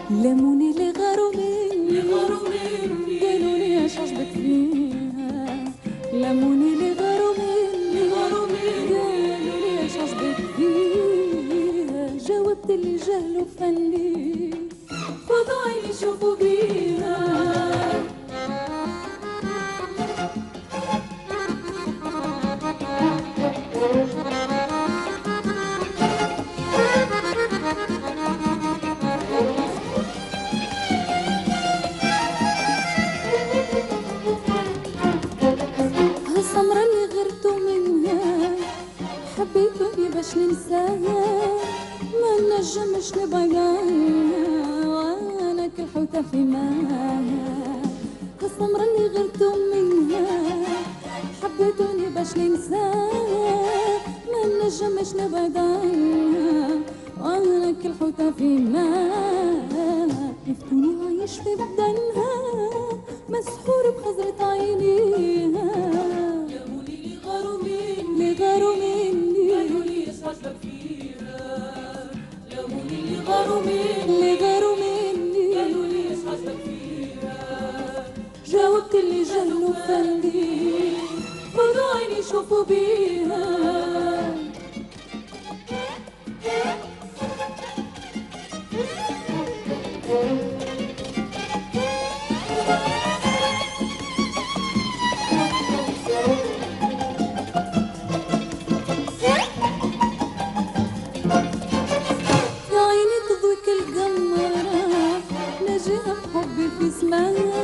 لموني اللي غاروا مني قالوا لي اش عجبك فيها. لموني اللي غاروا مني قالوا لي اش عجبك فيها. جاوبت اللي جهلوا فني خذوا عيني شوفوا بيها. هالسمرة اللي غرتو منها حبيتوني باش ننساها. ما نجمش نبعد عنها وانا كالحوتة في ماها. هالسمرة اللي غرتو منها حبيتوني باش ننساها. ما نجمش نبعد عنها وانا كالحوتة في ماها. عرفتوني عايش في بدنها مسحور بخزرة عينيها. لموني اللي غاروا مني اللي غاروا مني قالوا لي اش عجبك فيها. لموني اللي غاروا مني اللي غاروا مني قالوا لي اش عجبك فيها. جاوبت اللي جهلوا فني خذوا عيني شوفوا بيها. يا عيني تضويك القمرة نجيها بحبي في سماها.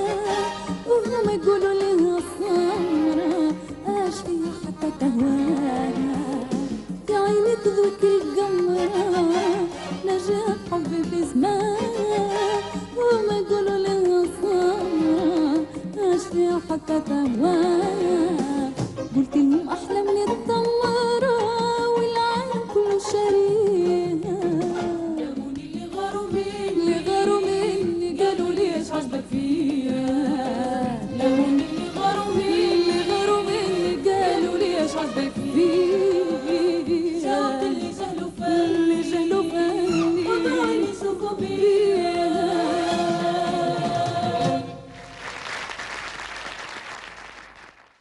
وهم يقولوا لها السمرة اش فيها حتى تهواها. يا عيني تضويك القمرة نجيها بحبي في سماها. وهم يقولوا لها السمرة اش فيها حتى تهواها. قلت لهم احلى